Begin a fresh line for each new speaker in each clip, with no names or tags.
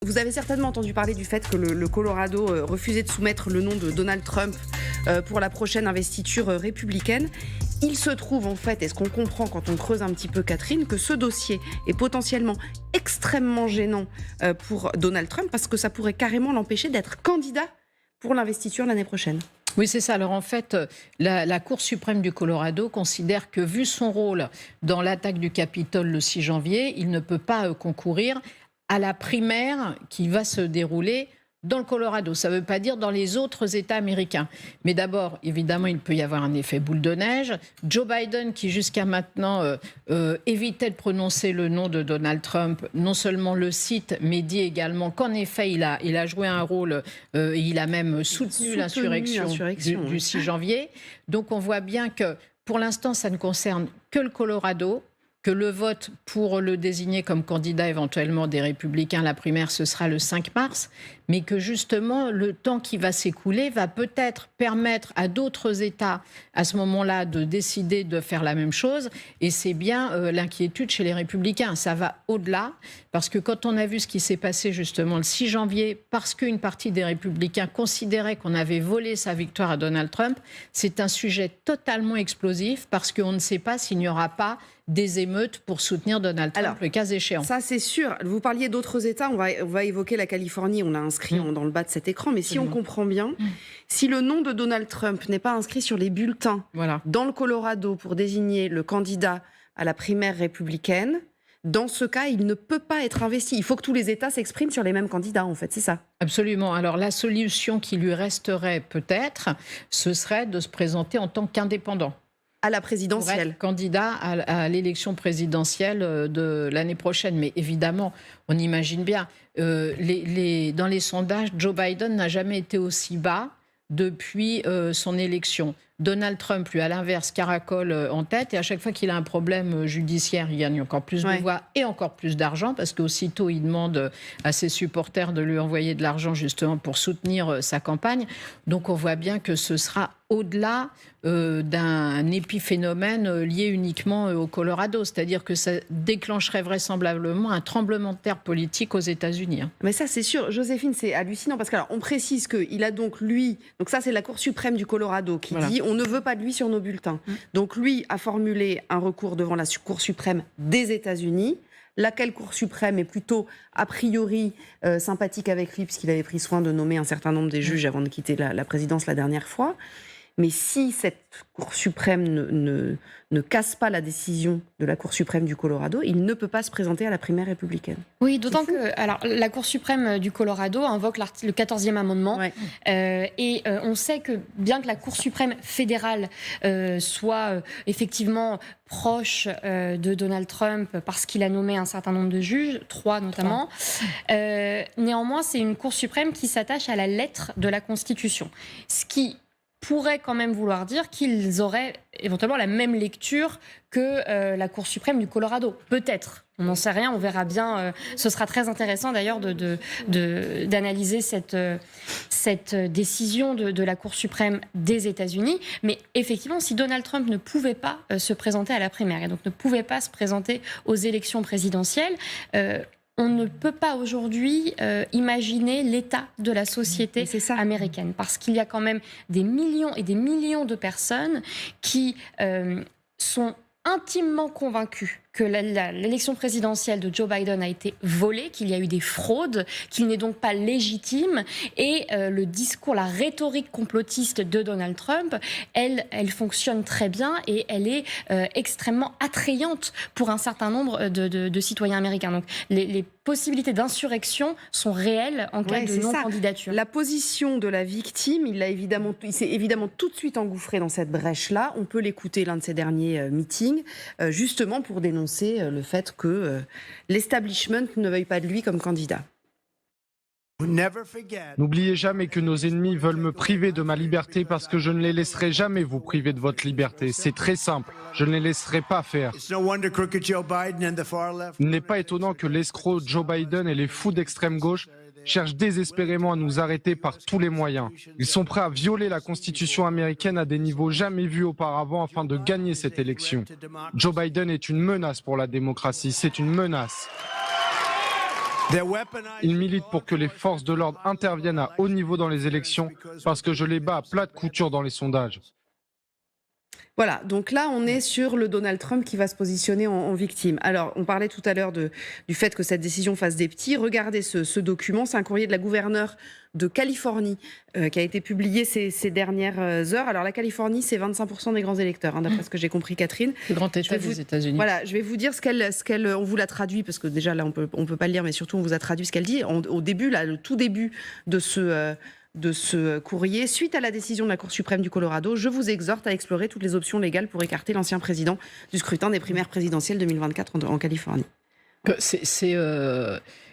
Vous avez certainement entendu parler du fait que le Colorado refusait de soumettre le nom de Donald Trump pour la prochaine investiture républicaine. Il se trouve en fait, et ce qu'on comprend quand on creuse un petit peu Catherine, que ce dossier est potentiellement extrêmement gênant pour Donald Trump parce que ça pourrait carrément l'empêcher d'être candidat pour l'investiture l'année prochaine.
Oui, c'est ça. Alors en fait, la Cour suprême du Colorado considère que, vu son rôle dans l'attaque du Capitole le 6 janvier, il ne peut pas concourir à la primaire qui va se dérouler dans le Colorado. Ça ne veut pas dire dans les autres États américains. Mais d'abord, évidemment, il peut y avoir un effet boule de neige. Joe Biden, qui jusqu'à maintenant évitait de prononcer le nom de Donald Trump, non seulement le cite, mais dit également qu'en effet, il a joué un rôle, il a même soutenu l'insurrection du 6 janvier. Donc on voit bien que pour l'instant, ça ne concerne que le Colorado, que le vote pour le désigner comme candidat éventuellement des Républicains, la primaire, ce sera le 5 mars, mais que justement, le temps qui va s'écouler va peut-être permettre à d'autres États, à ce moment-là, de décider de faire la même chose. Et c'est bien l'inquiétude chez les Républicains. Ça va au-delà, parce que quand on a vu ce qui s'est passé justement le 6 janvier, parce qu'une partie des Républicains considérait qu'on avait volé sa victoire à Donald Trump, c'est un sujet totalement explosif, parce qu'on ne sait pas s'il n'y aura pas des émeutes pour soutenir Donald Trump, le cas échéant.
Ça, c'est sûr. Vous parliez d'autres États. On va évoquer la Californie. On l'a inscrit dans le bas de cet écran. Mais si on comprend bien, si le nom de Donald Trump n'est pas inscrit sur les bulletins dans le Colorado pour désigner le candidat à la primaire républicaine, dans ce cas, il ne peut pas être investi. Il faut que tous les États s'expriment sur les mêmes candidats, en fait. C'est ça.
Absolument. Alors, la solution qui lui resterait peut-être, ce serait de se présenter en tant qu'indépendant.
À la présidentielle.
Pour être candidat à l'élection présidentielle de l'année prochaine. Mais évidemment, on imagine bien, dans les sondages, Joe Biden n'a jamais été aussi bas depuis son élection. Donald Trump, lui, à l'inverse, caracole en tête. Et à chaque fois qu'il a un problème judiciaire, il gagne encore plus de voix et encore plus d'argent, parce qu'aussitôt, il demande à ses supporters de lui envoyer de l'argent, justement, pour soutenir sa campagne. Donc, on voit bien que ce sera au-delà d'un épiphénomène lié uniquement au Colorado. C'est-à-dire que ça déclencherait vraisemblablement un tremblement de terre politique aux États-Unis.
Mais ça, c'est sûr. Joséphine, c'est hallucinant, parce qu'on précise qu'il a donc, lui... Donc ça, c'est la Cour suprême du Colorado qui dit on ne veut pas de lui sur nos bulletins. Donc lui a formulé un recours devant la Cour suprême des États-Unis, laquelle Cour suprême est plutôt a priori sympathique avec lui, puisqu'il avait pris soin de nommer un certain nombre des juges avant de quitter la présidence la dernière fois. Mais si cette Cour suprême ne casse pas la décision de la Cour suprême du Colorado, il ne peut pas se présenter à la primaire républicaine.
Oui, d'autant que la Cour suprême du Colorado invoque le 14e amendement. Et on sait que bien que la Cour suprême fédérale soit effectivement proche de Donald Trump parce qu'il a nommé un certain nombre de juges, 3 notamment, néanmoins, c'est une Cour suprême qui s'attache à la lettre de la Constitution. Ce qui pourrait quand même vouloir dire qu'ils auraient éventuellement la même lecture que la Cour suprême du Colorado. Peut-être. On n'en sait rien, on verra bien. Ce sera très intéressant d'ailleurs d'analyser cette décision de la Cour suprême des États-Unis. Mais effectivement, si Donald Trump ne pouvait pas se présenter à la primaire et donc ne pouvait pas se présenter aux élections présidentielles, on ne peut pas aujourd'hui imaginer l'état de la société américaine, parce qu'il y a quand même des millions et des millions de personnes qui sont intimement convaincus que l'élection présidentielle de Joe Biden a été volée, qu'il y a eu des fraudes, qu'il n'est donc pas légitime. Et le discours, la rhétorique complotiste de Donald Trump, elle fonctionne très bien et elle est extrêmement attrayante pour un certain nombre de citoyens américains. Donc les possibilités d'insurrection sont réelles en cas de non-candidature.
La position de la victime, il s'est évidemment tout de suite engouffré dans cette brèche-là. On peut l'écouter l'un de ses derniers meetings, justement pour dénoncer le fait que l'establishment ne veuille pas de lui comme candidat.
N'oubliez jamais que nos ennemis veulent me priver de ma liberté parce que je ne les laisserai jamais vous priver de votre liberté. C'est très simple, je ne les laisserai pas faire. Il n'est pas étonnant que l'escroc Joe Biden et les fous d'extrême gauche cherchent désespérément à nous arrêter par tous les moyens. Ils sont prêts à violer la Constitution américaine à des niveaux jamais vus auparavant afin de gagner cette élection. Joe Biden est une menace pour la démocratie, c'est une menace. Ils militent pour que les forces de l'ordre interviennent à haut niveau dans les élections parce que je les bats à plat de couture dans les sondages.
Voilà, donc là, on est sur le Donald Trump qui va se positionner en victime. Alors, on parlait tout à l'heure du fait que cette décision fasse des petits. Regardez ce document, c'est un courrier de la gouverneure de Californie qui a été publié ces dernières heures. Alors, la Californie, c'est 25% des grands électeurs, hein, d'après ce que j'ai compris, Catherine.
Le grand État des États-Unis.
Voilà, je vais vous dire on vous l'a traduit, parce que déjà, là, on peut pas le lire, mais surtout, on vous a traduit ce qu'elle dit. Au début, là, le tout début de ce courrier. Suite à la décision de la Cour suprême du Colorado, je vous exhorte à explorer toutes les options légales pour écarter l'ancien président du scrutin des primaires présidentielles 2024 en Californie.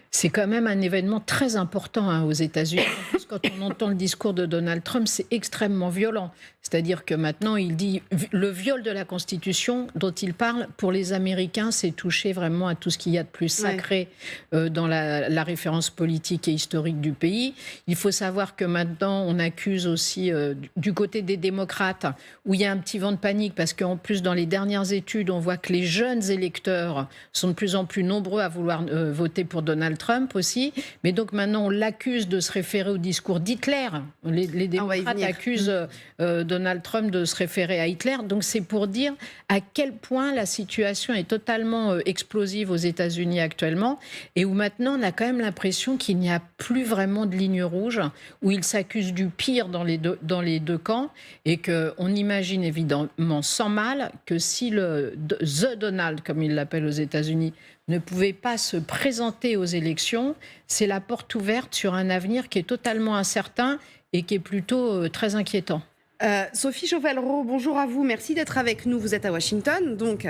C'est quand même un événement très important aux États-Unis. En plus, quand on entend le discours de Donald Trump, c'est extrêmement violent. C'est-à-dire que maintenant, il dit le viol de la Constitution dont il parle, pour les Américains, c'est toucher vraiment à tout ce qu'il y a de plus sacré dans la référence politique et historique du pays. Il faut savoir que maintenant, on accuse aussi du côté des démocrates, où il y a un petit vent de panique, parce qu'en plus, dans les dernières études, on voit que les jeunes électeurs sont de plus en plus nombreux à vouloir voter pour Donald Trump aussi. Mais donc maintenant, on l'accuse de se référer au discours d'Hitler. Les démocrates accusent Donald Trump de se référer à Hitler. Donc c'est pour dire à quel point la situation est totalement explosive aux États-Unis actuellement, et où maintenant on a quand même l'impression qu'il n'y a plus vraiment de ligne rouge, où ils s'accusent du pire dans les deux camps, et qu'on imagine évidemment sans mal que si The Donald, comme ils l'appellent aux États-Unis, ne pouvait pas se présenter aux élections, c'est la porte ouverte sur un avenir qui est totalement incertain et qui est plutôt très inquiétant.
Sophie Chauvel-Rault, bonjour à vous, merci d'être avec nous, vous êtes à Washington, donc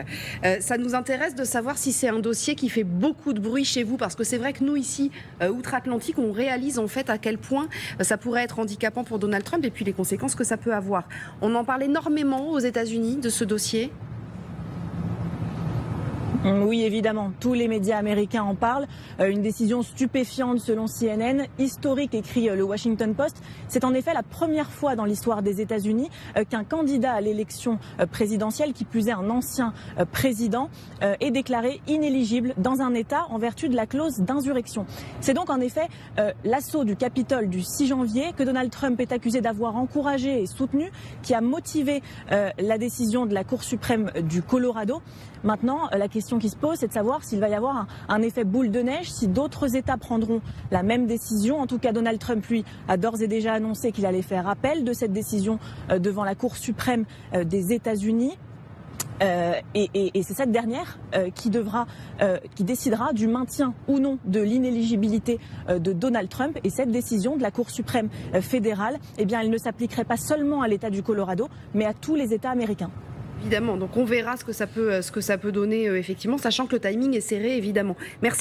ça nous intéresse de savoir si c'est un dossier qui fait beaucoup de bruit chez vous, parce que c'est vrai que nous ici, outre-Atlantique, on réalise en fait à quel point ça pourrait être handicapant pour Donald Trump et puis les conséquences que ça peut avoir. On en parle énormément aux États-Unis de ce dossier.
Oui, évidemment, tous les médias américains en parlent. Une décision stupéfiante selon CNN, historique, écrit le Washington Post. C'est en effet la première fois dans l'histoire des États-Unis qu'un candidat à l'élection présidentielle, qui plus est un ancien président, est déclaré inéligible dans un État en vertu de la clause d'insurrection. C'est donc en effet l'assaut du Capitole du 6 janvier que Donald Trump est accusé d'avoir encouragé et soutenu, qui a motivé la décision de la Cour suprême du Colorado. Maintenant, la question qui se pose, c'est de savoir s'il va y avoir un effet boule de neige, si d'autres États prendront la même décision. En tout cas, Donald Trump, lui, a d'ores et déjà annoncé qu'il allait faire appel de cette décision devant la Cour suprême des États-Unis. Et c'est cette dernière qui décidera du maintien ou non de l'inéligibilité de Donald Trump. Et cette décision de la Cour suprême fédérale, eh bien, elle ne s'appliquerait pas seulement à l'État du Colorado, mais à tous les États américains.
Évidemment, donc on verra ce que ça peut donner effectivement, sachant que le timing est serré, évidemment. Merci.